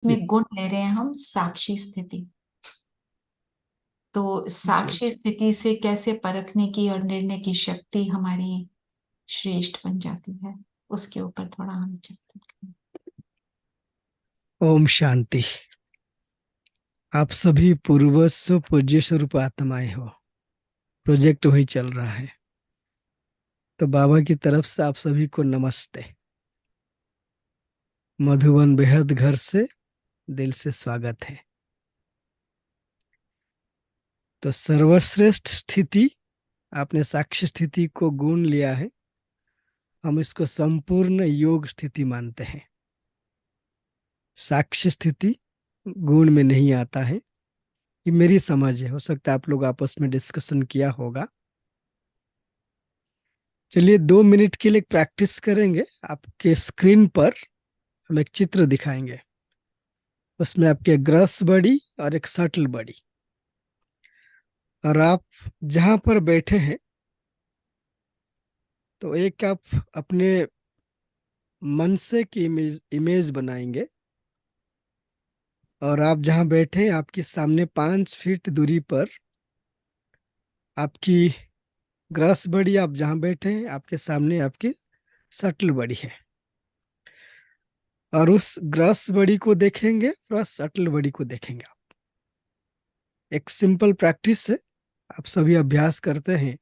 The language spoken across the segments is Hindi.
जी। में गुण ले रहे हैं हम साक्षी स्थिति। तो जी। साक्षी स्थिति से कैसे परखने की और निर्णय की शक्ति हमारी श्रेष्ठ बन जाती है, उसके ऊपर थोड़ा हम चिंतन करें। ओम शांति। आप सभी पूर्वस्व पूज्य स्वरूप आत्माएं हो। प्रोजेक्ट वही चल रहा है। तो बाबा की तरफ से आप सभी को नमस्ते। मधुबन बेहद घर से दिल से स्वागत है। तो सर्वश्रेष्ठ स्थिति, आपने साक्ष्य स्थिति को गुण लिया है। हम इसको संपूर्ण योग स्थिति मानते हैं। साक्ष्य स्थिति गुण में नहीं आता है। ये मेरी समझ है, हो सकता है आप लोग आपस में डिस्कशन किया होगा। चलिए 2 मिनट के लिए प्रैक्टिस करेंगे। आपके स्क्रीन पर हम एक चित्र दिखाएंगे। उसमें आपके ग्रस बड़ी और एक सटल बड़ी, और आप जहां पर बैठे हैं तो एक आप अपने मन से की इमेज इमेज बनाएंगे। और आप जहां बैठे हैं आपके सामने 5 फीट दूरी पर आपकी ग्रस बड़ी, आप जहां बैठे हैं आपके सामने आपकी सटल बड़ी है। और उस ग्रस बड़ी को देखेंगे प्लस सटल बड़ी को देखेंगे आप। एक सिंपल प्रैक्टिस है, आप सभी अभ्यास करते हैं।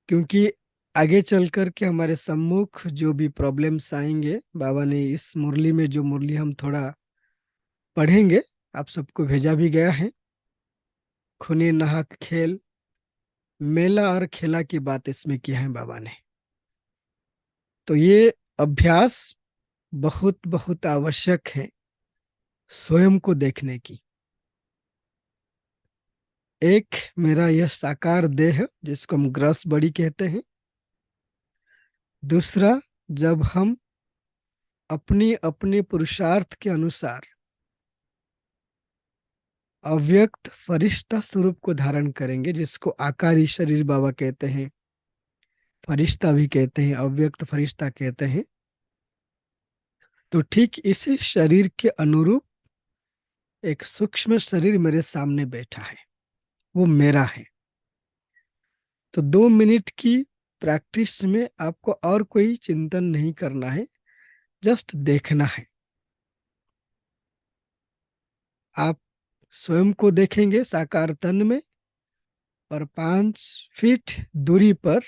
क्योंकि आगे चल कर के हमारे सम्मुख जो भी प्रॉब्लम्स आएंगे, बाबा ने इस मुरली में जो मुरली हम थोड़ा पढ़ेंगे, आप सबको भेजा भी गया है। खूने नहक खेल, मेला और खेला की बात इसमें किया है बाबा ने। तो ये अभ्यास बहुत बहुत आवश्यक है स्वयं को देखने की। एक मेरा यह साकार देह जिसको हम ग्रस बड़ी कहते हैं। दूसरा, जब हम अपनी अपने पुरुषार्थ के अनुसार अव्यक्त फरिश्ता स्वरूप को धारण करेंगे, जिसको आकारी शरीर बाबा कहते हैं, फरिश्ता भी कहते हैं, अव्यक्त फरिश्ता कहते हैं। तो ठीक इसी शरीर के अनुरूप एक सूक्ष्म शरीर मेरे सामने बैठा है, वो मेरा है। तो 2 मिनट की प्रैक्टिस में आपको और कोई चिंतन नहीं करना है, जस्ट देखना है। आप स्वयं को देखेंगे साकार तन में, और 5 फीट दूरी पर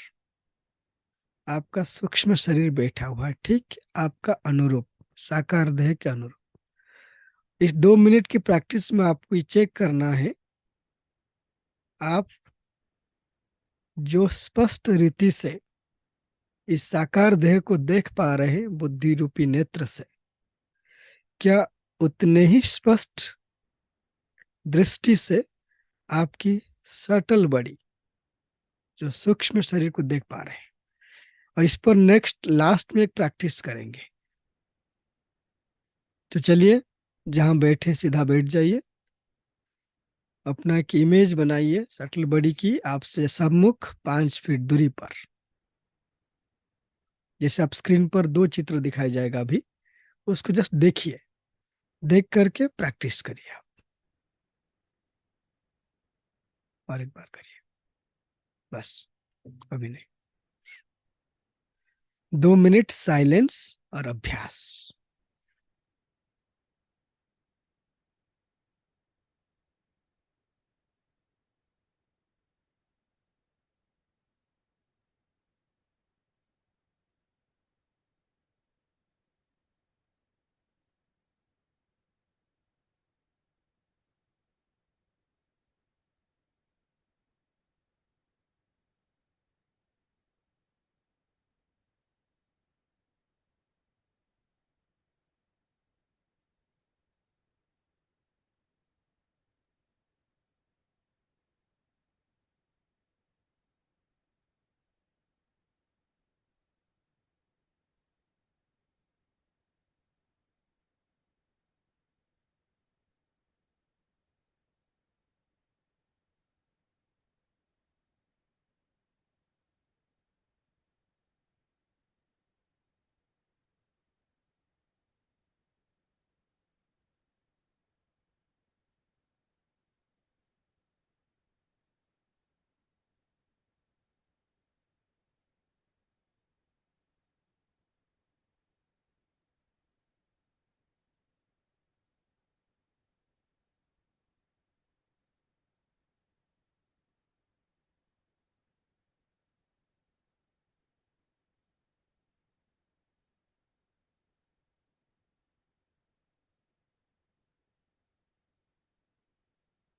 आपका सूक्ष्म शरीर बैठा हुआ है, ठीक आपका अनुरूप, साकार देह के अनुरूप। इस 2 मिनट की प्रैक्टिस में आपको ये चेक करना है, आप जो स्पष्ट रीति से इस साकार देह को देख पा रहे हैं बुद्धि रूपी नेत्र से, क्या उतने ही स्पष्ट दृष्टि से आपकी सटल बड़ी, जो सूक्ष्म शरीर को देख पा रहे हैं। और इस पर नेक्स्ट लास्ट में एक प्रैक्टिस करेंगे। तो चलिए, जहां बैठे सीधा बैठ जाइए। अपना एक इमेज बनाइए सटल बड़ी की, आपसे सम्मुख 5 फीट दूरी पर। जैसे आप स्क्रीन पर 2 चित्र दिखाई जाएगा अभी, उसको जस्ट देखिए। देख करके प्रैक्टिस करिए आप। और एक बार करिए, बस, अभी नहीं। 2 मिनट साइलेंस और अभ्यास।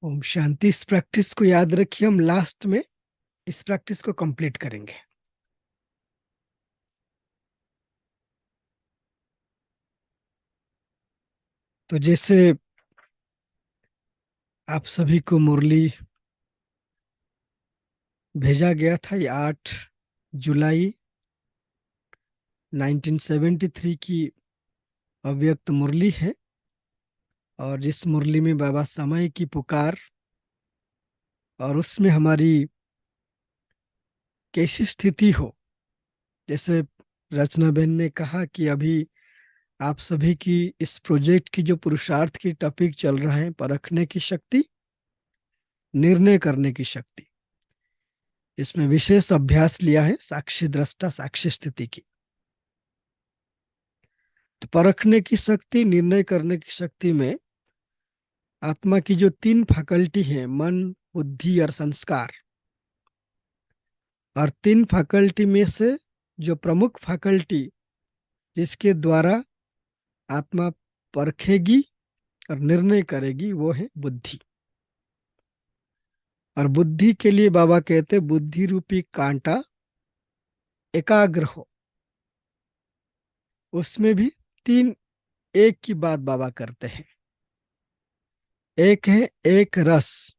ओम शांति। इस प्रैक्टिस को याद रखिए, हम लास्ट में इस प्रैक्टिस को कंप्लीट करेंगे। तो जैसे आप सभी को मुरली भेजा गया था, ये 8 जुलाई 1973 की अव्यक्त मुरली है, और जिस मुरली में बाबा समय की पुकार, और उसमें हमारी कैसी स्थिति हो, जैसे रचना बहन ने कहा कि अभी आप सभी की इस प्रोजेक्ट की जो पुरुषार्थ की टॉपिक चल रहा है, परखने की शक्ति, निर्णय करने की शक्ति, इसमें विशेष अभ्यास लिया है साक्षी दृष्टा साक्षी स्थिति की। तो परखने की शक्ति, निर्णय करने की शक्ति में आत्मा की जो 3 फैकल्टी है, मन, बुद्धि और संस्कार, और 3 फैकल्टी में से जो प्रमुख फैकल्टी जिसके द्वारा आत्मा परखेगी और निर्णय करेगी, वो है बुद्धि। और बुद्धि के लिए बाबा कहते बुद्धि रूपी कांटा एकाग्र हो। उसमें भी 3 एक की बात बाबा करते हैं। एक है एक रस,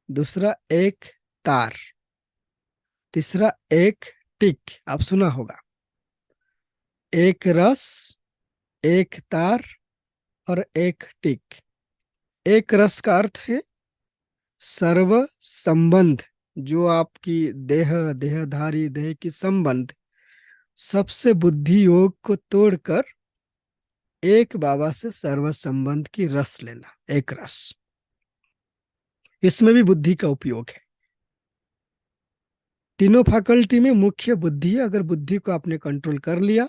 दूसरा एक तार, तीसरा एक टिक। आप सुना होगा, एक रस, एक तार और एक टिक। एक रस का अर्थ है सर्व संबंध, जो आपकी देह, देहधारी देह की संबंध, सबसे बुद्धि योग को तोड़कर एक बाबा से सर्व संबंध की रस लेना, एक रस। इसमें भी बुद्धि का उपयोग है। तीनों फैकल्टी में मुख्य बुद्धि है। अगर बुद्धि को आपने कंट्रोल कर लिया,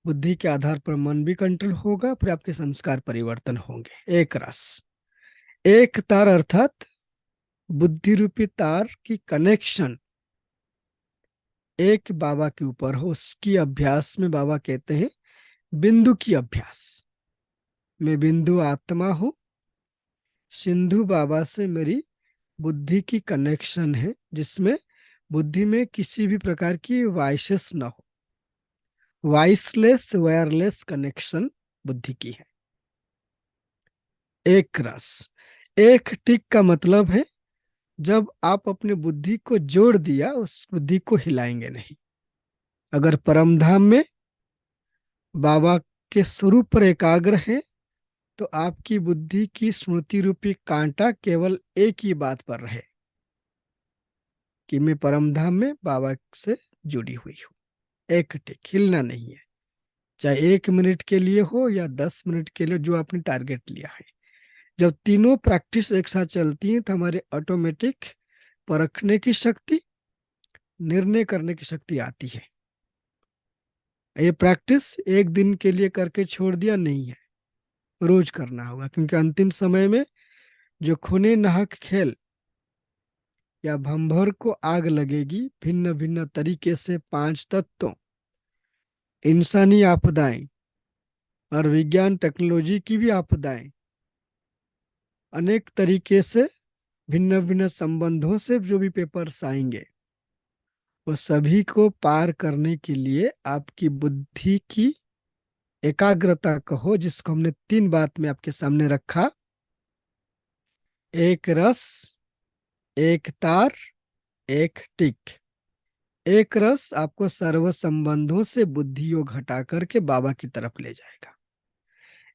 बुद्धि के आधार पर मन भी कंट्रोल होगा, फिर आपके संस्कार परिवर्तन होंगे। एक रस, एक तार, अर्थात बुद्धि रूपी तार की कनेक्शन एक बाबा के ऊपर हो। उसकी अभ्यास में बाबा कहते हैं बिंदु की अभ्यास। मैं बिंदु आत्मा हूं, सिंधु बाबा से मेरी बुद्धि की कनेक्शन है, जिसमें बुद्धि में किसी भी प्रकार की वाइसेस ना हो। वॉइसलेस वायरलेस कनेक्शन बुद्धि की है। एक रस, एक टिक का मतलब है जब आप अपनी बुद्धि को जोड़ दिया, उस बुद्धि को हिलाएंगे नहीं। अगर परमधाम में बाबा के स्वरूप पर एकाग्र है, तो आपकी बुद्धि की स्मृति रूपी कांटा केवल एक ही बात पर रहे कि मैं परमधाम में बाबा से जुड़ी हुई हूं। एक टिक, हिलना नहीं है, चाहे 1 मिनट के लिए हो या 10 मिनट के लिए, जो आपने टारगेट लिया है। जब तीनों प्रैक्टिस एक साथ चलती हैं, तो हमारे ऑटोमेटिक परखने की शक्ति, निर्णय करने की शक्ति आती है। ये प्रैक्टिस एक दिन के लिए करके छोड़ दिया नहीं है, रोज करना होगा, क्योंकि अंतिम समय में जो खूने नाहक खेल या भंभर को आग लगेगी, भिन्न भिन्न तरीके से 5 तत्वों, इंसानी आपदाएं और विज्ञान टेक्नोलॉजी की भी आपदाएं, अनेक तरीके से भिन्न भिन्न संबंधों से जो भी पेपर्स आएंगे, वो सभी को पार करने के लिए आपकी बुद्धि की एकाग्रता कहो, जिसको हमने 3 बात में आपके सामने रखा। एक रस, एक तार, एक टिक। एक रस आपको सर्व संबंधों से बुद्धि योग हटा करके बाबा की तरफ ले जाएगा।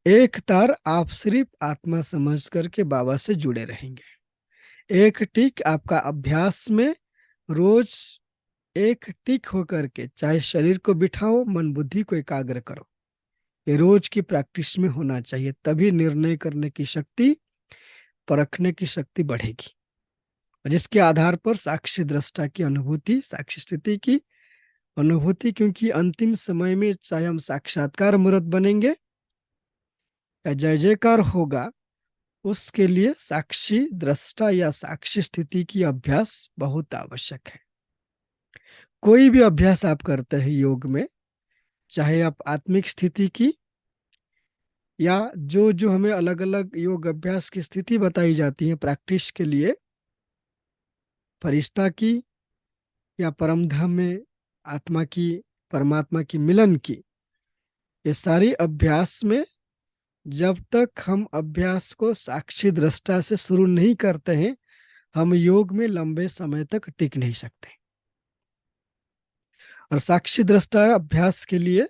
एक तार आप सिर्फ आत्मा समझ करके बाबा से जुड़े रहेंगे। एक टिक आपका अभ्यास में रोज एक टिक होकर के, चाहे शरीर को बिठाओ, मन बुद्धि को एकाग्र करो, ये रोज की प्रैक्टिस में होना चाहिए। तभी निर्णय करने की शक्ति, परखने की शक्ति बढ़ेगी, और जिसके आधार पर साक्षी दृष्टा की अनुभूति, साक्षी स्थिति की अनुभूति, क्योंकि अंतिम समय में चाहे हम साक्षात्कार मूर्त बनेंगे या जय जयकार होगा, उसके लिए साक्षी दृष्टा या साक्षी स्थिति की अभ्यास बहुत आवश्यक है। कोई भी अभ्यास आप करते हैं योग में, चाहे आप आत्मिक स्थिति की या जो जो हमें अलग अलग योग अभ्यास की स्थिति बताई जाती है प्रैक्टिस के लिए, फरिश्ता की या परम धाम में आत्मा की, परमात्मा की मिलन की, ये सारी अभ्यास में जब तक हम अभ्यास को साक्षी दृष्टा से शुरू नहीं करते हैं, हम योग में लंबे समय तक टिक नहीं सकते। और साक्षी दृष्टा अभ्यास के लिए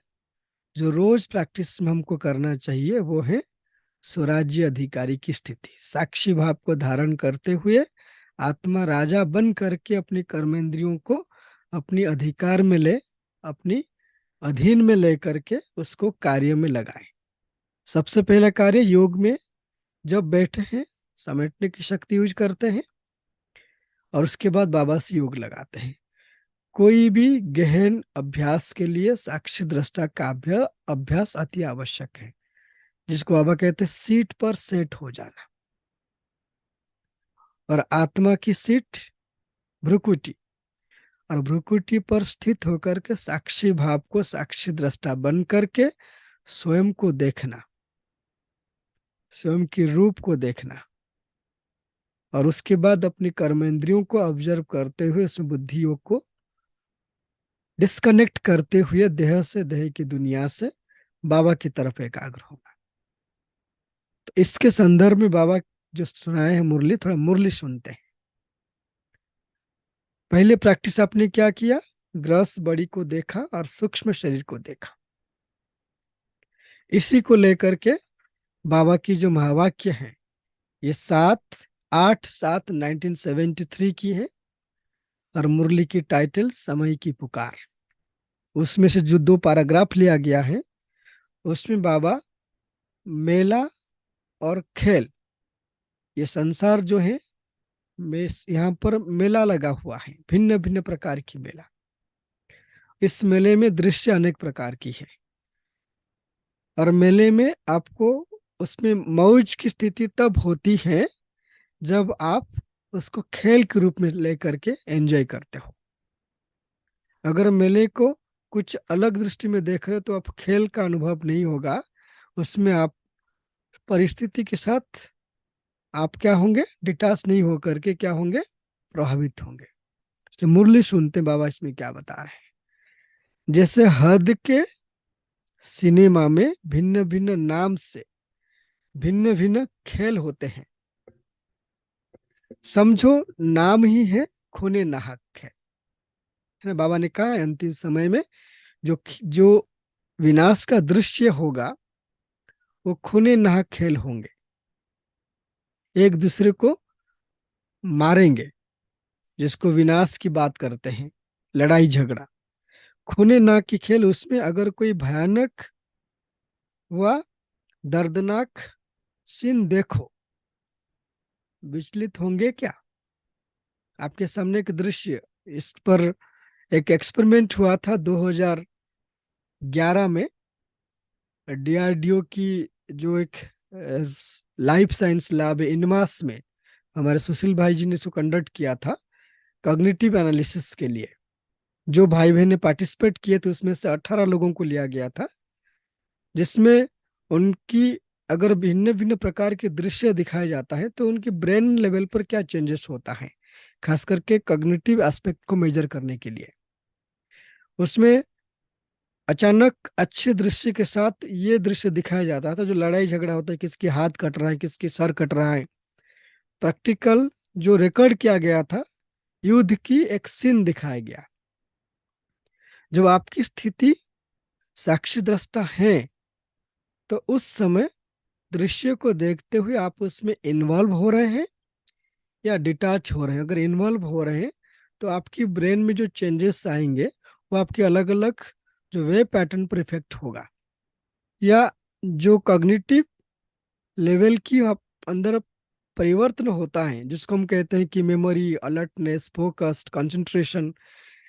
जो रोज प्रैक्टिस में हमको करना चाहिए वो है स्वराज्य अधिकारी की स्थिति। साक्षी भाव को धारण करते हुए आत्मा राजा बन करके अपनी कर्मेंद्रियों को अपनी अधिकार में ले, अपनी अधीन में ले करके उसको कार्य में लगाए। सबसे पहला कार्य योग में जब बैठे हैं समेटने की शक्ति यूज करते हैं, और उसके बाद बाबा से योग लगाते हैं। कोई भी गहन अभ्यास के लिए साक्षी दृष्टा का अभ्यास अति आवश्यक है, जिसको बाबा कहते हैं सीट पर सेट हो जाना। और आत्मा की सीट भ्रुकुटी, और भ्रुकुटी पर स्थित होकर के साक्षी भाव को साक्षी दृष्टा बन करके स्वयं को देखना, स्वयं के रूप को देखना, और उसके बाद अपनी कर्मेंद्रियों को ऑब्जर्व करते हुए उसमें बुद्धियों को डिस्कनेक्ट करते हुए देह से, देह की दुनिया से बाबा की तरफ एकाग्र होना। तो इसके संदर्भ में बाबा जो सुनाए हैं मुरली, थोड़ा मुरली सुनते हैं। पहले प्रैक्टिस आपने क्या किया, ग्रस बड़ी को देखा और सूक्ष्म शरीर को देखा। इसी को लेकर के बाबा की जो महावाक्य है, ये 8/7/1973 की है, और मुरली की टाइटल समय की पुकार। उसमें से जो 2 पैराग्राफ लिया गया है, उसमें बाबा मेला और खेल, ये संसार जो है, यहाँ पर मेला लगा हुआ है, भिन्न भिन्न प्रकार की मेला। इस मेले में दृश्य अनेक प्रकार की है, और मेले में आपको उसमें मौज की स्थिति तब होती है जब आप उसको खेल के रूप में लेकर के एंजॉय करते हो। अगर मेले को कुछ अलग दृष्टि में देख रहे हो तो आप खेल का अनुभव नहीं होगा, उसमें आप परिस्थिति के साथ आप क्या होंगे, डिटाच नहीं होकर के क्या होंगे, प्रभावित होंगे। इसलिए मुरली सुनते बाबा इसमें क्या बता रहे हैं। जैसे हद के सिनेमा में भिन्न भिन्न नाम से भिन्न भिन्न खेल होते हैं, समझो नाम ही है खूने नाहक है ना। बाबा ने कहा है अंतिम समय में जो जो विनाश का दृश्य होगा वो खूने नाहक खेल होंगे, एक दूसरे को मारेंगे, जिसको विनाश की बात करते हैं, लड़ाई झगड़ा, खूने नाक की खेल। उसमें अगर कोई भयानक व दर्दनाक सीन देखो, विचलित होंगे क्या? आपके सामने एक दृश्य, इस पर एक एक्सपेरिमेंट हुआ था 2011 में। डीआरडीओ की जो एक लाइफ साइंस लैब है इनमास में, हमारे सुशील भाई जी ने इसको कंडक्ट किया था कॉग्निटिव एनालिसिस के लिए। जो भाई बहन ने पार्टिसिपेट किए थे उसमें से 18 लोगों को लिया गया था, जिसमें उनकी अगर भिन्न भिन्न प्रकार के दृश्य दिखाया जाता है तो उनके ब्रेन लेवल पर क्या चेंजेस होता है, खास करके कॉग्निटिव एस्पेक्ट को मेजर करने के लिए। उसमें अचानक अच्छे दृश्य के साथ ये दृश्य दिखाया जाता था जो लड़ाई झगड़ा होता है, किसके हाथ कट रहा है, किसके सर कट रहा है। प्रैक्टिकल जो रिकॉर्ड किया गया था, युद्ध की एक सीन दिखाया गया। जब आपकी स्थिति साक्षी दृष्टा है तो उस समय दृश्य को देखते हुए आप उसमें इन्वॉल्व हो रहे हैं या डिटैच हो रहे हैं। अगर इन्वॉल्व हो रहे हैं तो आपकी ब्रेन में जो चेंजेस आएंगे वो आपके अलग अलग जो वे पैटर्न पर इफेक्ट होगा, या जो कॉग्निटिव लेवल की आप अंदर परिवर्तन होता है जिसको हम कहते हैं कि मेमोरी, अलर्टनेस, फोकस्ड, कंसंट्रेशन,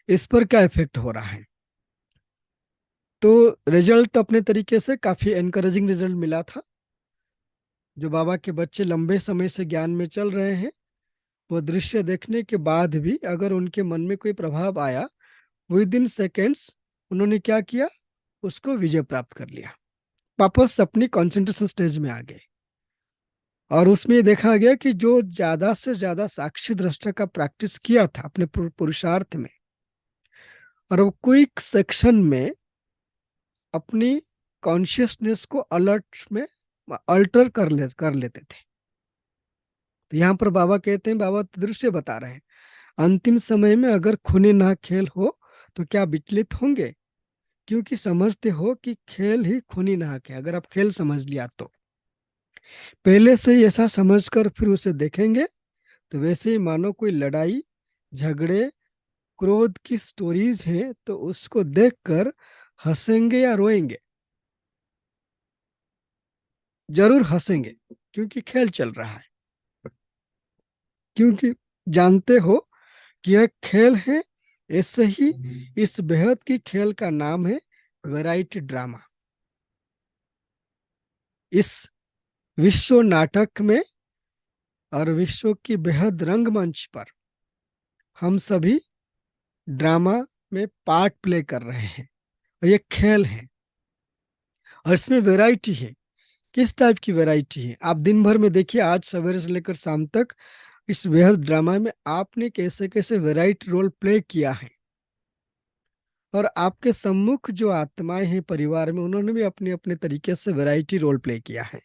इस पर क्या इफेक्ट हो रहा है। तो रिजल्ट अपने तरीके से काफी एनकरेजिंग रिजल्ट मिला था। जो बाबा के बच्चे लंबे समय से ज्ञान में चल रहे हैं, वो दृश्य देखने के बाद भी अगर उनके मन में कोई प्रभाव आया, विद इन सेकेंड्स उन्होंने क्या किया, उसको विजय प्राप्त कर लिया। वापस अपनी कंसंट्रेशन स्टेज में आ गए। और उसमें ये देखा गया कि जो ज्यादा से ज्यादा साक्षी दृष्टा का प्रैक्टिस किया था अपने पुरुषार्थ में, और वो क्विक सेक्शन में अपनी कॉन्शियसनेस को अलर्ट में अल्टर कर लेते थे। तो यहाँ पर बाबा कहते हैं, बाबा दृश्य बता रहे हैं, अंतिम समय में अगर खूने ना खेल हो तो क्या विचलित होंगे, क्योंकि समझते हो कि खेल ही खूनी नाहक है। अगर आप खेल समझ लिया तो पहले से ही ऐसा समझकर फिर उसे देखेंगे तो वैसे ही मानो कोई लड़ाई झगड़े क्रोध की स्टोरीज हैं तो उसको देखकर हंसेंगे या रोएंगे। जरूर हंसेंगे क्योंकि खेल चल रहा है, क्योंकि जानते हो कि यह खेल है। ऐसे ही इस बेहद की खेल का नाम है वैरायटी ड्रामा। इस विश्व नाटक में और विश्व की बेहद रंगमंच पर हम सभी ड्रामा में पार्ट प्ले कर रहे हैं, और ये खेल है। और इसमें वैरायटी है। किस टाइप की वैरायटी है, आप दिन भर में देखिए, आज सवेरे से लेकर शाम तक इस बेहद ड्रामा में आपने कैसे कैसे वैरायटी रोल प्ले किया है। और आपके सम्मुख जो आत्माएं हैं परिवार में, उन्होंने भी अपने अपने तरीके से वैरायटी रोल प्ले किया है।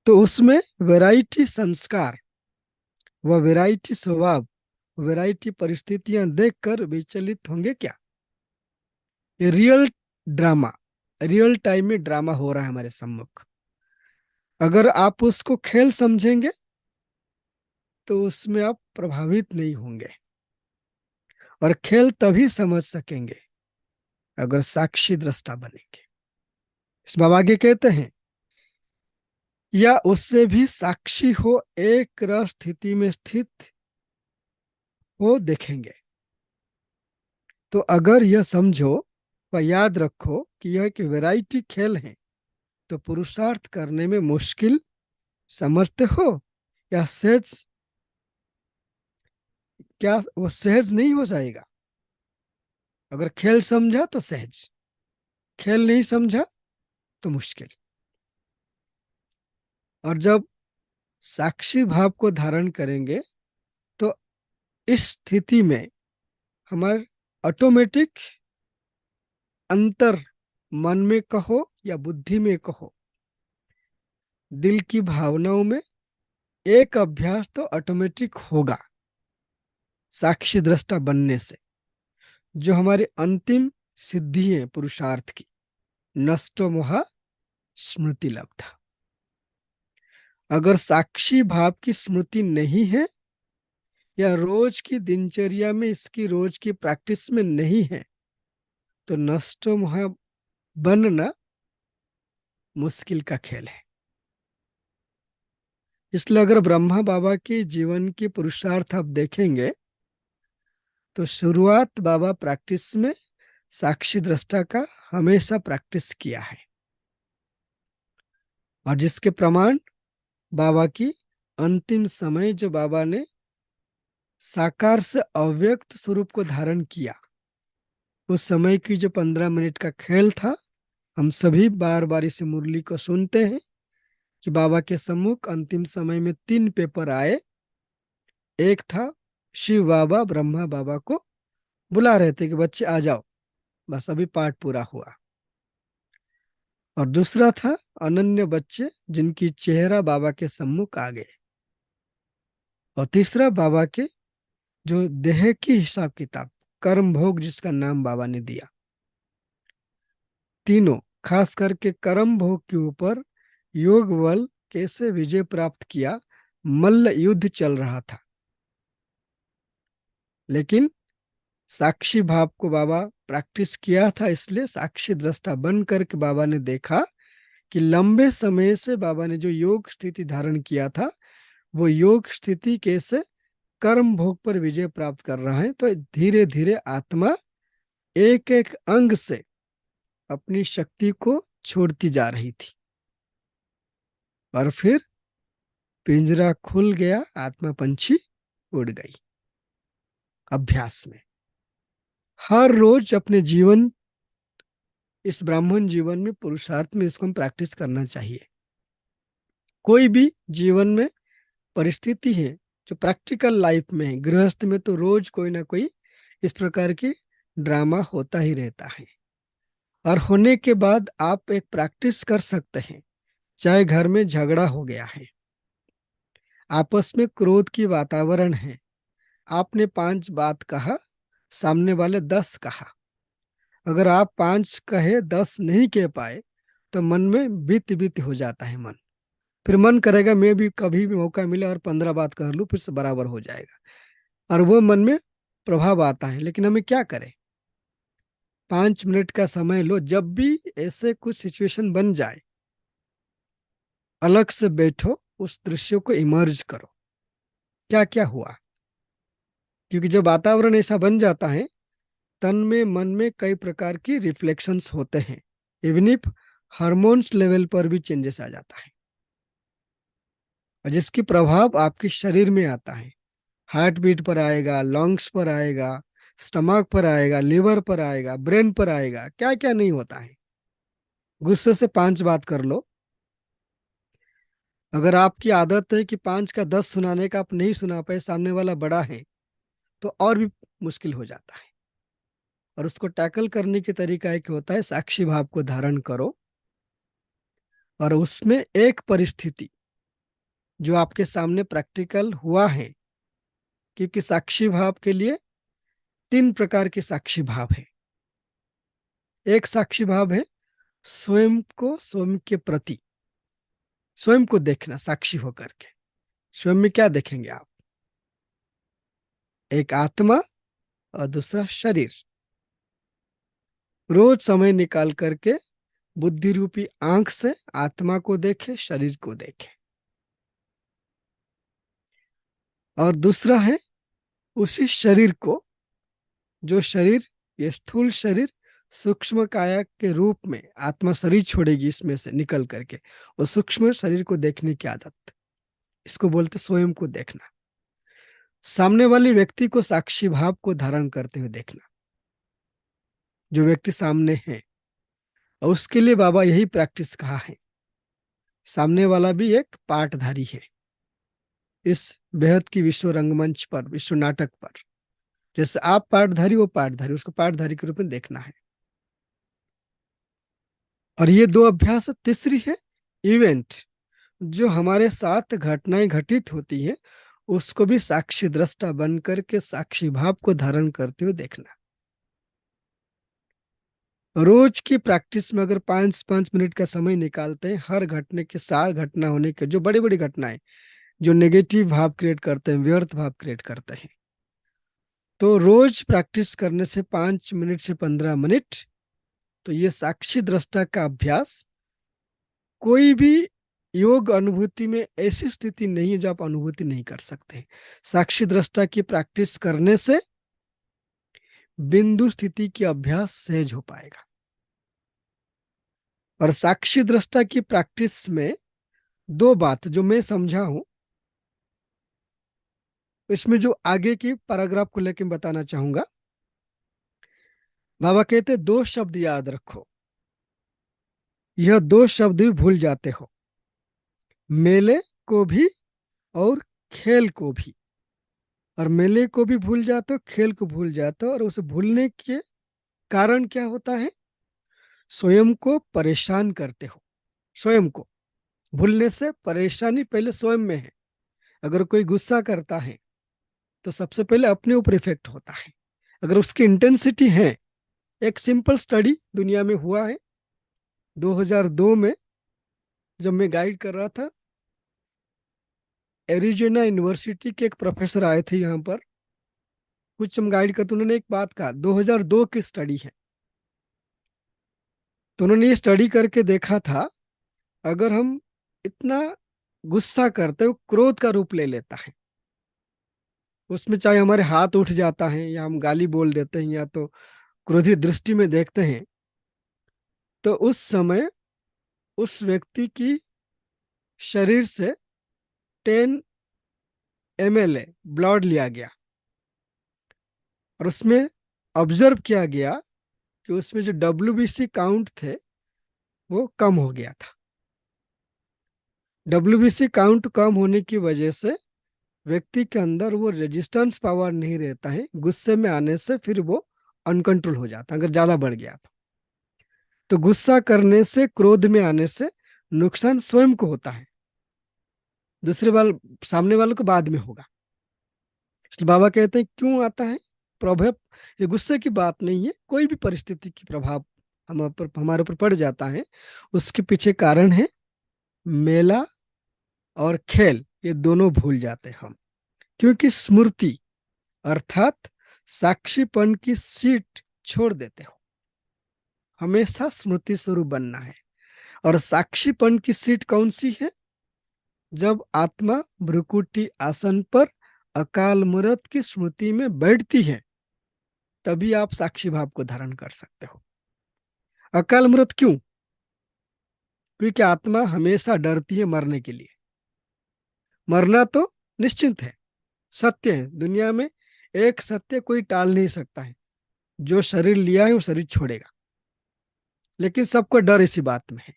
तो उसमें वैरायटी संस्कार व वैरायटी स्वभाव, वैरायटी परिस्थितियां देखकर विचलित होंगे क्या। ये रियल ड्रामा, रियल टाइम में ड्रामा हो रहा है हमारे सम्मुख। अगर आप उसको खेल समझेंगे तो उसमें आप प्रभावित नहीं होंगे। और खेल तभी समझ सकेंगे अगर साक्षी दृष्टा बनेंगे। इस बाबा आगे कहते हैं, या उससे भी साक्षी हो एक रस स्थिति में स्थित हो देखेंगे। तो अगर यह समझो व याद रखो कि यह एक वैरायटी खेल है तो पुरुषार्थ करने में मुश्किल समझते हो या सहज, क्या वो सहज नहीं हो जाएगा। अगर खेल समझा तो सहज, खेल नहीं समझा तो मुश्किल। और जब साक्षी भाव को धारण करेंगे तो इस स्थिति में हमारे ऑटोमेटिक अंतर, मन में कहो या बुद्धि में कहो, दिल की भावनाओं में एक अभ्यास तो ऑटोमेटिक होगा साक्षी दृष्टा बनने से। जो हमारी अंतिम सिद्धि है पुरुषार्थ की, नष्टो मोह स्मृति लब्धा। अगर साक्षी भाव की स्मृति नहीं है या रोज की दिनचर्या में इसकी रोज की प्रैक्टिस में नहीं है तो नष्टो मोह बनना मुश्किल का खेल है। इसलिए अगर ब्रह्मा बाबा के जीवन की पुरुषार्थ आप देखेंगे तो शुरुआत बाबा प्रैक्टिस में साक्षी दृष्टा का हमेशा प्रैक्टिस किया है, और जिसके प्रमाण बाबा की अंतिम समय जो बाबा ने साकार से अव्यक्त स्वरूप को धारण किया, उस समय की जो 15 मिनट का खेल था। हम सभी बार बार इस मुरली को सुनते हैं कि बाबा के सम्मुख अंतिम समय में 3 पेपर आए। एक था शिव बाबा ब्रह्मा बाबा को बुला रहे थे कि बच्चे आ जाओ, बस अभी पाठ पूरा हुआ। और दूसरा था अनन्य बच्चे जिनकी चेहरा बाबा के सम्मुख आ गए। और तीसरा बाबा के जो देह की हिसाब किताब, कर्म भोग जिसका नाम बाबा ने दिया। तीनों, खास करके कर्म भोग के ऊपर योग बल कैसे विजय प्राप्त किया, मल्ल युद्ध चल रहा था। लेकिन साक्षी भाव को बाबा प्रैक्टिस किया था, इसलिए साक्षी दृष्टा बन करके बाबा ने देखा कि लंबे समय से बाबा ने जो योग स्थिति धारण किया था, वो योग स्थिति कैसे कर्म भोग पर विजय प्राप्त कर रहा है। तो धीरे धीरे आत्मा एक एक अंग से अपनी शक्ति को छोड़ती जा रही थी, और फिर पिंजरा खुल गया, आत्मा पंछी उड़ गई। अभ्यास में हर रोज अपने जीवन इस ब्राह्मण जीवन में, पुरुषार्थ में इसको हम प्रैक्टिस करना चाहिए। कोई भी जीवन में परिस्थिति है जो प्रैक्टिकल लाइफ में है, गृहस्थ में तो रोज कोई ना कोई इस प्रकार की ड्रामा होता ही रहता है। और होने के बाद आप एक प्रैक्टिस कर सकते हैं। चाहे घर में झगड़ा हो गया है, आपस में क्रोध की वातावरण है, आपने 5 बात कहा, सामने वाले 10 कहा। अगर आप 5 कहे 10 नहीं कह पाए तो मन में बीत बीत हो जाता है मन। फिर मन करेगा मैं भी कभी भी मौका मिले और 15 बात कर लूँ, फिर से बराबर हो जाएगा। और वो मन में प्रभाव आता है। लेकिन हमें क्या करें, 5 मिनट का समय लो। जब भी ऐसे कुछ सिचुएशन बन जाए, अलग से बैठो, उस दृश्य को इमर्ज करो, क्या क्या हुआ। क्योंकि जब वातावरण ऐसा बन जाता है, तन में मन में कई प्रकार की रिफ्लेक्शंस होते हैं। इवन इफ हार्मोन्स लेवल पर भी चेंजेस आ जाता है, और जिसकी प्रभाव आपके शरीर में आता है। हार्ट बीट पर आएगा, लंग्स पर आएगा, स्टमक पर आएगा, लिवर पर आएगा, ब्रेन पर आएगा, क्या क्या नहीं होता है। गुस्से से 5 बात कर लो। अगर आपकी आदत है कि 5 का 10 सुनाने का, आप नहीं सुना पाए, सामने वाला बड़ा है, तो और भी मुश्किल हो जाता है। और उसको टैकल करने की तरीका एक होता है, साक्षी भाव को धारण करो और उसमें एक परिस्थिति जो आपके सामने प्रैक्टिकल हुआ है। क्योंकि साक्षी भाव के लिए 3 प्रकार के साक्षी भाव है। एक साक्षी भाव है स्वयं को, स्वयं के प्रति, स्वयं को देखना साक्षी होकर के। स्वयं में क्या देखेंगे आप, एक आत्मा और दूसरा शरीर। रोज समय निकाल करके बुद्धि रूपी आंख से आत्मा को देखे, शरीर को देखे। और दूसरा है उसी शरीर को, जो शरीर, ये स्थूल शरीर सूक्ष्म काया के रूप में आत्मा शरीर छोड़ेगी इसमें से निकल करके, वो सूक्ष्म शरीर को देखने की आदत, इसको बोलते स्वयं को देखना। सामने वाले व्यक्ति को साक्षी भाव को धारण करते हुए देखना, जो व्यक्ति सामने है। और उसके लिए बाबा यही प्रैक्टिस कहा है। सामने वाला भी एक पाठधारी है इस बेहद की विश्व रंगमंच पर, विश्व नाटक पर। जैसे आप पाठधारी, वो पाठधारी, उसको पाठधारी के रूप में देखना है। और ये 2 अभ्यास। तीसरी है इवेंट, जो हमारे साथ घटनाएं घटित होती है, उसको भी साक्षी दृष्टा बन करके साक्षी भाव को धारण करते हुए देखना। रोज की प्रैक्टिस में अगर 5-5 मिनट का समय निकालते हैं, हर घटने के साथ, घटना होने के जो बड़ी बड़ी घटनाएं जो नेगेटिव भाव क्रिएट करते हैं, व्यर्थ भाव क्रिएट करते हैं, तो रोज प्रैक्टिस करने से 5 मिनट से 15 मिनट, तो ये साक्षी दृष्टा का अभ्यास, कोई भी योग अनुभूति में ऐसी स्थिति नहीं है जो आप अनुभूति नहीं कर सकते। साक्षी दृष्टा की प्रैक्टिस करने से बिंदु स्थिति की अभ्यास सहज हो पाएगा। और साक्षी दृष्टा की प्रैक्टिस में 2 बात जो मैं समझा हूं, इसमें जो आगे की पैराग्राफ को लेकर बताना चाहूंगा। बाबा कहते 2 शब्द याद रखो, यह 2 शब्द भी भूल जाते हो, मेले को भी और खेल को भी। और मेले को भी भूल जाते हो, खेल को भूल जाते हो। और उसे भूलने के कारण क्या होता है, स्वयं को परेशान करते हो। स्वयं को भूलने से परेशानी पहले स्वयं में है। अगर कोई गुस्सा करता है तो सबसे पहले अपने ऊपर इफेक्ट होता है। अगर उसकी इंटेंसिटी है, एक सिंपल स्टडी दुनिया में हुआ है 2002 में, जब मैं गाइड कर रहा था, एरिजोना यूनिवर्सिटी के एक प्रोफेसर आए थे यहाँ पर, कुछ हम गाइड करते, उन्होंने एक बात कहा, 2002 की स्टडी है। तो उन्होंने ये स्टडी करके देखा था, अगर हम इतना गुस्सा करते, वो क्रोध का रूप ले लेता है। उसमें चाहे हमारे हाथ उठ जाता है, या हम गाली बोल देते हैं, या तो क्रोधी दृष्टि में देखते हैं, तो उस समय उस व्यक्ति की शरीर से 10 ml ब्लड लिया गया और उसमें ऑब्जर्व किया गया कि उसमें जो WBC काउंट थे वो कम हो गया था। WBC काउंट कम होने की वजह से व्यक्ति के अंदर वो रेजिस्टेंस पावर नहीं रहता है, गुस्से में आने से फिर वो अनकंट्रोल हो जाता है अगर ज्यादा बढ़ गया तो गुस्सा करने से, क्रोध में आने से नुकसान स्वयं को होता है, दूसरे वाल सामने वालों को बाद में होगा। इसलिए बाबा कहते हैं क्यों आता है प्रभाव, ये गुस्से की बात नहीं है, कोई भी परिस्थिति की प्रभाव हमारे ऊपर पड़ जाता है, उसके पीछे कारण है मेला और खेल, ये दोनों भूल जाते हैं हम। क्योंकि स्मृति अर्थात साक्षीपन की सीट छोड़ देते हो, हमेशा स्मृति स्वरूप बनना है। और साक्षीपन की सीट कौन सी है? जब आत्मा भ्रुकुटी आसन पर अकाल मूर्त की स्मृति में बैठती है, तभी आप साक्षी भाव को धारण कर सकते हो। अकाल मूर्त क्यों? क्योंकि आत्मा हमेशा डरती है मरने के लिए। मरना तो निश्चिंत है, सत्य है, दुनिया में एक सत्य कोई टाल नहीं सकता है, जो शरीर लिया है वो शरीर छोड़ेगा। लेकिन सबको डर इसी बात में है।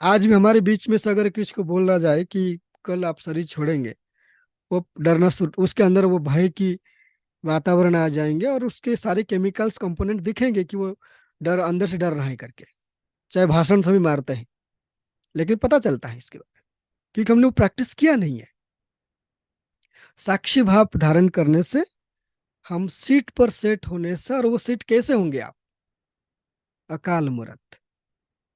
आज भी हमारे बीच में से अगर किसी को बोला जाए कि कल आप शरीर छोड़ेंगे, वो डरना उसके अंदर वो भय की वातावरण आ जाएंगे और उसके सारे केमिकल्स कंपोनेंट दिखेंगे कि वो डर, अंदर से डर रहा है करके, चाहे भाषण सभी मारते हैं, लेकिन पता चलता है इसके बारे में, क्योंकि हमने वो प्रैक्टिस किया नहीं है। साक्षी भाव धारण करने से हम सीट पर सेट होने से, और वो सीट कैसे होंगे आप? अकाल मूर्त।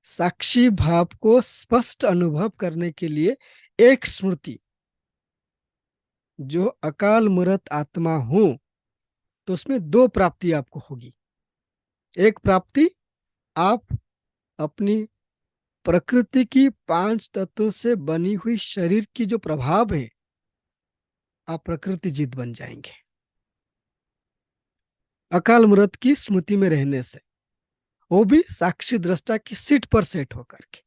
साक्षी भाव को स्पष्ट अनुभव करने के लिए एक स्मृति, जो अकाल मूर्त आत्मा हो, तो उसमें दो प्राप्ति आपको होगी। एक प्राप्ति, आप अपनी प्रकृति की 5 तत्वों से बनी हुई शरीर की जो प्रभाव है, आप प्रकृति जीत बन जाएंगे अकाल मूर्त की स्मृति में रहने से, वो भी साक्षी दृष्टा की सीट पर सेट होकर के।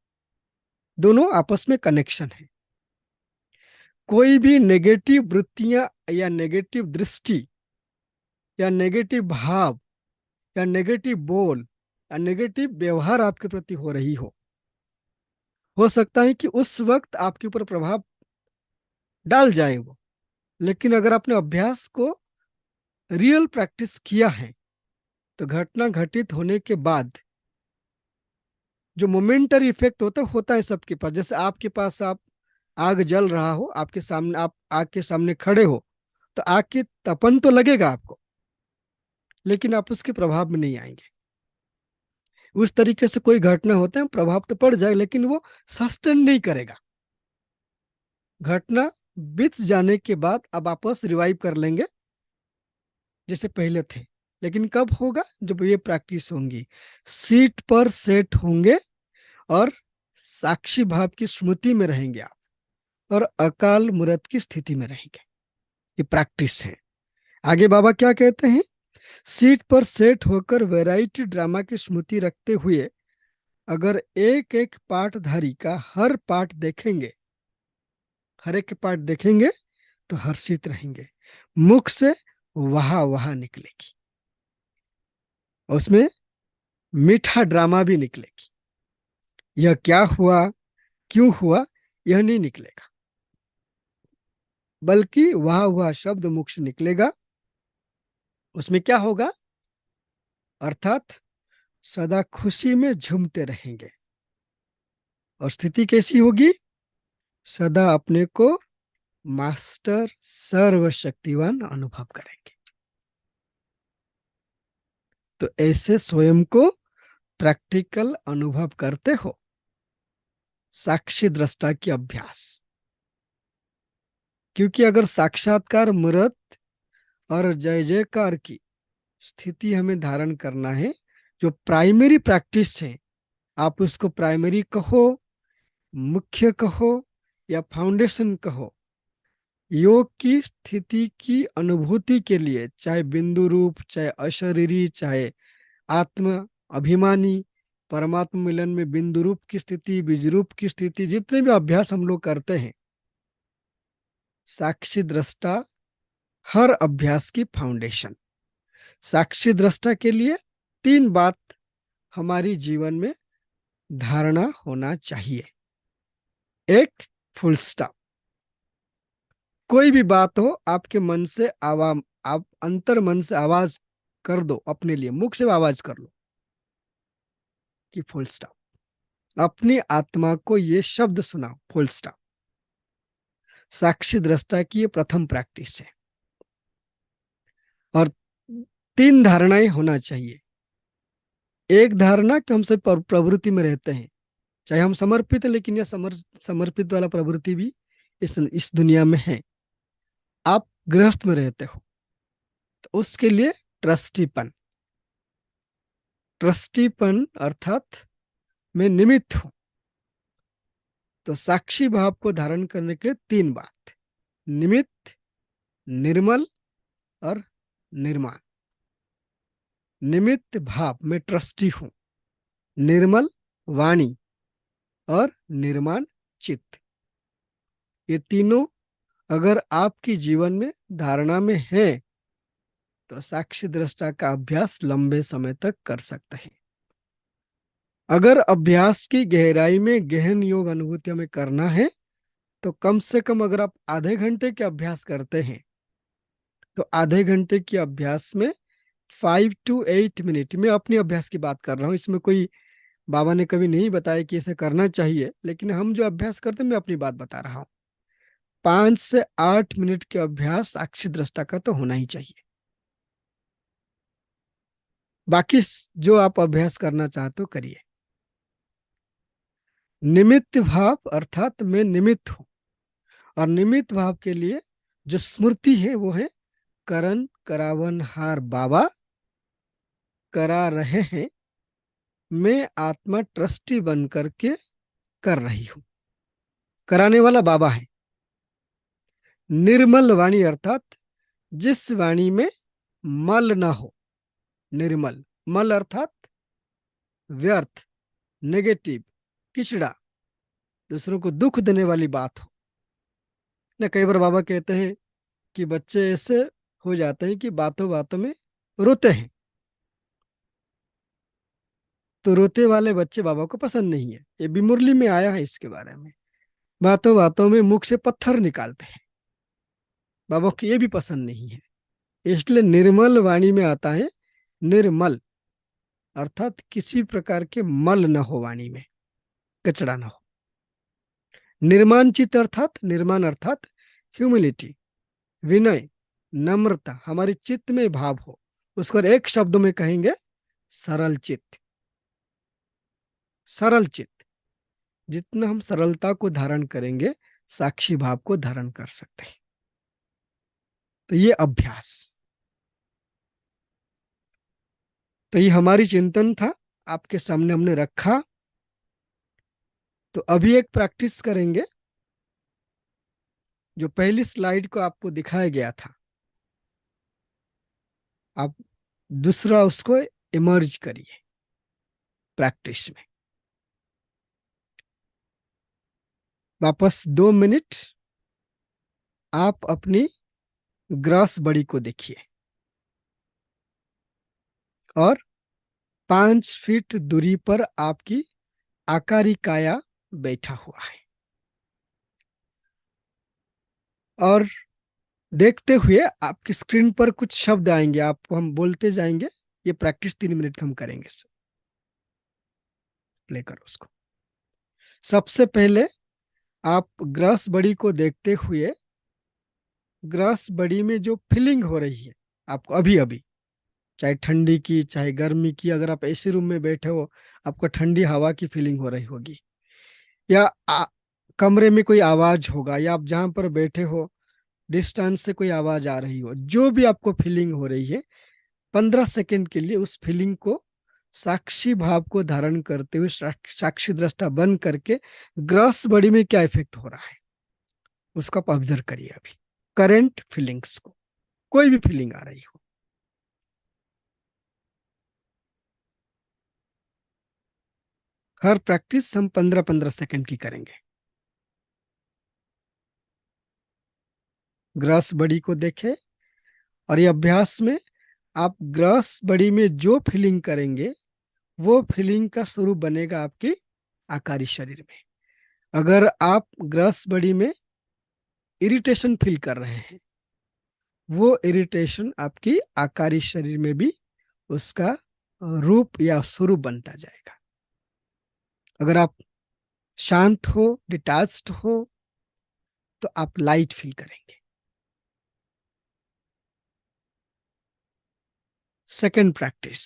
दोनों आपस में कनेक्शन है। कोई भी नेगेटिव वृत्तियां या नेगेटिव दृष्टि या नेगेटिव भाव या नेगेटिव बोल या नेगेटिव व्यवहार आपके प्रति हो रही हो सकता है कि उस वक्त आपके ऊपर प्रभाव डाल जाए वो, लेकिन अगर आपने अभ्यास को रियल प्रैक्टिस किया है, तो घटना घटित होने के बाद जो मोमेंटरी इफेक्ट होता है सबके पास। जैसे आपके पास आप आग जल रहा हो, आपके सामने, आप आग के सामने खड़े हो, तो आग की तपन तो लगेगा आपको, लेकिन आप उसके प्रभाव में नहीं आएंगे। उस तरीके से कोई घटना होता है, प्रभाव तो पड़ जाए, लेकिन वो सस्टेन नहीं करेगा। घटना बीत जाने के बाद अब वापस रिवाइव कर लेंगे जैसे पहले थे, लेकिन कब होगा? जब ये प्रैक्टिस होंगी, सीट पर सेट होंगे और साक्षी भाव की स्मृति में रहेंगे आप, और अकाल मूर्त की स्थिति में रहेंगे। ये प्रैक्टिस है। आगे बाबा क्या कहते हैं? सीट पर सेट होकर वैरायटी ड्रामा की स्मृति रखते हुए अगर एक एक पाठधारी का हर पाठ देखेंगे, हर एक पाठ देखेंगे, तो हर्षित रहेंगे, मुख से वाह वाह निकलेगी, उसमें मीठा ड्रामा भी निकलेगी। यह क्या हुआ, क्यों हुआ, यह नहीं निकलेगा, बल्कि वाह वाह शब्द मुख से निकलेगा। उसमें क्या होगा? अर्थात सदा खुशी में झूमते रहेंगे। और स्थिति कैसी होगी? सदा अपने को मास्टर सर्वशक्तिवान अनुभव करेंगे। तो ऐसे स्वयं को प्रैक्टिकल अनुभव करते हो, साक्षी दृष्टा की अभ्यास। क्योंकि अगर साक्षात्कार मूर्त और जय जयकार की स्थिति हमें धारण करना है, जो प्राइमरी प्रैक्टिस है, आप उसको प्राइमरी कहो, मुख्य कहो या फाउंडेशन कहो, योग की स्थिति की अनुभूति के लिए, चाहे बिंदु रूप, चाहे अशरीरी, चाहे आत्म अभिमानी, परमात्मा मिलन में बिंदु रूप की स्थिति, बीज रूप की स्थिति, जितने भी अभ्यास हम लोग करते हैं, साक्षी दृष्टा हर अभ्यास की फाउंडेशन। साक्षी दृष्टा के लिए 3 बात हमारी जीवन में धारणा होना चाहिए। एक, फुल स्टॉप। कोई भी बात हो, आपके मन से आवाम आप अंतर मन से आवाज कर दो, अपने लिए मुख से आवाज कर लो कि फुल स्टॉप। अपनी आत्मा को ये शब्द सुनाओ, फुल स्टॉप। साक्षी दृष्टा की ये प्रथम प्रैक्टिस है। और 3 धारणाएं होना चाहिए। एक धारणा कि हम सब प्रवृत्ति में रहते हैं, चाहे हम समर्पित हैं, लेकिन यह समर्पित वाला प्रवृत्ति भी इस दुनिया में है। आप गृहस्थ में रहते हो तो उसके लिए ट्रस्टीपन। ट्रस्टीपन अर्थात मैं निमित्त हूं। तो साक्षी भाव को धारण करने के लिए 3 बात: निमित्त, निर्मल और निर्माण। निमित्त भाव, मैं ट्रस्टी हूं। निर्मल वाणी और निर्माण चित्त। ये तीनों अगर आपकी जीवन में धारणा में है तो साक्षी दृष्टा का अभ्यास लंबे समय तक कर सकते हैं। अगर अभ्यास की गहराई में गहन योग अनुभूति हमें करना है तो कम से कम अगर आप आधे घंटे के अभ्यास करते हैं तो आधे घंटे के अभ्यास में 5 to 8 मिनट, मैं अपने अभ्यास की बात कर रहा हूँ, इसमें कोई बाबा ने कभी नहीं बताया कि इसे करना चाहिए, लेकिन हम जो अभ्यास करते हैं मैं अपनी बात बता रहा हूँ। 5 से 8 मिनट के अभ्यास साक्षी दृष्टा का तो होना ही चाहिए। बाकी जो आप अभ्यास करना चाहते हो करिए। निमित्त भाव अर्थात मैं निमित्त हूं। और निमित्त भाव के लिए जो स्मृति है वो है करण करावन हार बाबा करा रहे हैं, मैं आत्मा ट्रस्टी बन करके कर रही हूं। कराने वाला बाबा है। निर्मल वाणी अर्थात जिस वाणी में मल ना हो। निर्मल, मल अर्थात व्यर्थ, नेगेटिव, किचड़ा, दूसरों को दुख देने वाली बात हो ना। कई बार बाबा कहते हैं कि बच्चे ऐसे हो जाते हैं कि बातों बातों में रोते हैं, तो रोते वाले बच्चे बाबा को पसंद नहीं है। ये भी मुरली में आया है इसके बारे में। बातों बातों में मुख से पत्थर निकालते हैं, बाबा को ये भी पसंद नहीं है। इसलिए निर्मल वाणी में आता है निर्मल अर्थात किसी प्रकार के मल न हो वाणी में, कचड़ा न हो। निर्माण चित्त अर्थात निर्माण अर्थात ह्यूमिलिटी, विनय, नम्रता हमारे चित्त में भाव हो। उसको एक शब्द में कहेंगे सरल चित्त। सरल चित्त, जितना हम सरलता को धारण करेंगे साक्षी भाव को धारण कर सकते हैं। तो ये अभ्यास, तो ये हमारी चिंतन था, आपके सामने हमने रखा। तो अभी एक प्रैक्टिस करेंगे जो पहली स्लाइड को आपको दिखाया गया था। आप दूसरा उसको इमर्ज करिए प्रैक्टिस में। वापस 2 मिनट आप अपनी ग्रास बॉडी को देखिए और 5 फीट दूरी पर आपकी आकारी काया बैठा हुआ है। और देखते हुए आपकी स्क्रीन पर कुछ शब्द आएंगे, आपको हम बोलते जाएंगे। ये प्रैक्टिस 3 मिनट हम करेंगे। प्ले करो उसको। सबसे पहले आप ग्रास बॉडी को देखते हुए ग्रास बॉडी में जो फीलिंग हो रही है आपको अभी अभी, चाहे ठंडी की चाहे गर्मी की, अगर आप एसी रूम में बैठे हो आपको ठंडी हवा की फीलिंग हो रही होगी, या कमरे में कोई आवाज होगा, या आप जहां पर बैठे हो डिस्टेंस से कोई आवाज आ रही हो, जो भी आपको फीलिंग हो रही है 15 सेकंड के लिए उस फीलिंग को साक्षी भाव को धारण करते हुए साक्षी दृष्टा बन करके ग्रास बॉडी में क्या इफेक्ट हो रहा है उसको आप ऑब्जर्व करिए। अभी करेंट फीलिंग्स को, कोई भी फीलिंग आ रही हो। हर प्रैक्टिस हम 15-15 सेकंड की करेंगे। ग्रास बॉडी को देखे और ये अभ्यास में आप ग्रॉस बॉडी में जो फीलिंग करेंगे वो फीलिंग का स्वरूप बनेगा आपकी आकारी शरीर में। अगर आप ग्रॉस बॉडी में इरिटेशन फील कर रहे हैं, वो इरिटेशन आपकी आकारी शरीर में भी उसका रूप या स्वरूप बनता जाएगा। अगर आप शांत हो, डिटैच्ड हो, तो आप लाइट फील करेंगे। सेकंड प्रैक्टिस,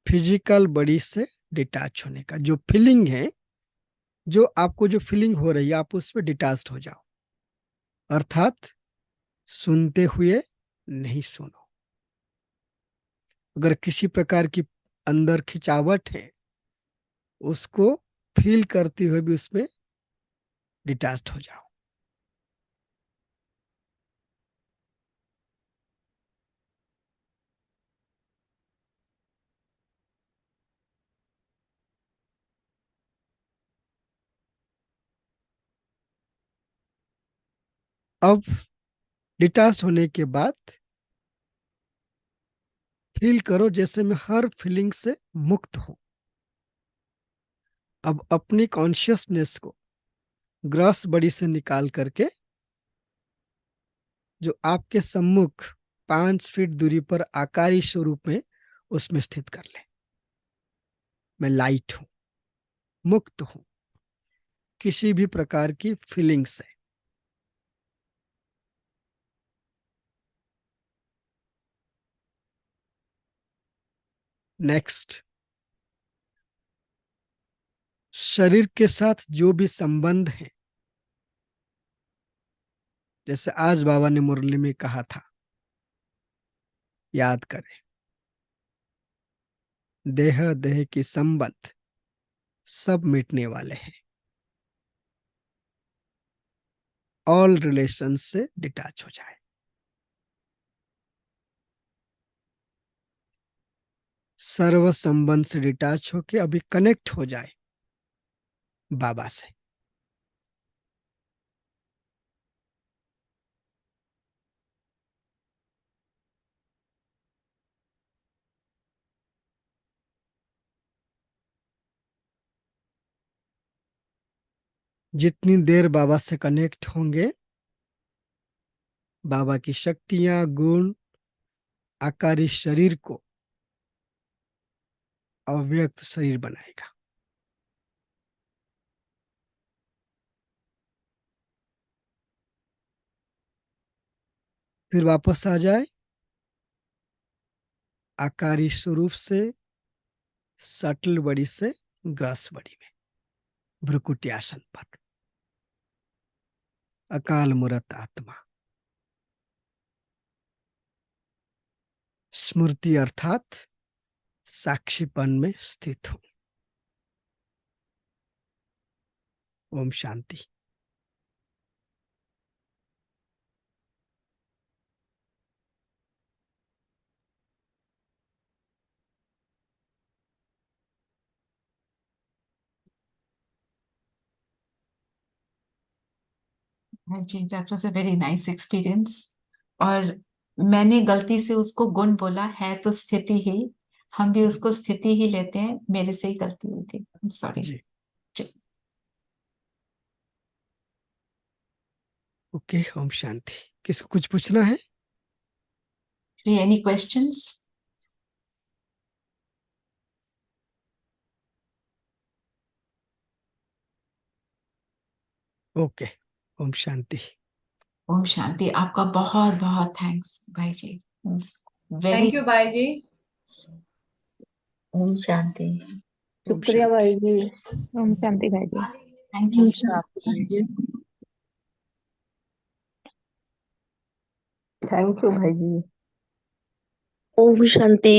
फिजिकल बॉडी से डिटैच होने का। जो फीलिंग है, जो आपको जो फीलिंग हो रही है, आप उस पर डिटैच्ड हो जाओ, अर्थात सुनते हुए नहीं सुनो। अगर किसी प्रकार की अंदर खिंचावट है, उसको फील करते हुए भी उसमें डिटैच्ड हो जाओ। अब डिटैच्ड होने के बाद फील करो जैसे मैं हर फीलिंग से मुक्त हूं। अब अपनी कॉन्शियसनेस को ग्रॉस बॉडी से निकाल करके जो आपके सम्मुख 5 फीट दूरी पर आकारी स्वरूप में उसमें स्थित कर ले। मैं लाइट हूं, मुक्त हूं किसी भी प्रकार की फीलिंग से। नेक्स्ट, शरीर के साथ जो भी संबंध है, जैसे आज बाबा ने मुरली में कहा था, याद करें। देह देह की संबंध सब मिटने वाले हैं। ऑल रिलेशन से डिटैच हो जाए। सर्व संबंध से डिटैच होके अभी कनेक्ट हो जाए बाबा से। जितनी देर बाबा से कनेक्ट होंगे, बाबा की शक्तियां, गुण आकारी शरीर को अव्यक्त शरीर बनाएगा। फिर वापस आ जाए आकारी स्वरूप से, सटल बड़ी से ग्रास बड़ी में, भ्रुकुटी आसन पर। अकाल मूर्त आत्मा, स्मृति अर्थात साक्षीपन में स्थित हूं। ओम शांति। हाँ जी, that was a very nice experience. और मैंने गलती से उसको गुण बोला है, तो स्थिति ही, हम भी उसको स्थिति ही लेते हैं। मेरे से ही गलती हुई थी, सॉरी। जी, ओके। ओम शांति। किसको कुछ पूछना है? Any questions? Okay. Om Shanti. Om Shanti. आपका बहुत बहुत थैंक्स भाई जी। वेरी थैंक यू भाई जी। ओम शांति। ओम शुक्रिया शांति। भाई जी। ओम शांति भाई जी। Thank you. ओम शांति भाई जी। थैंक यू भाई जी। ओम शांति।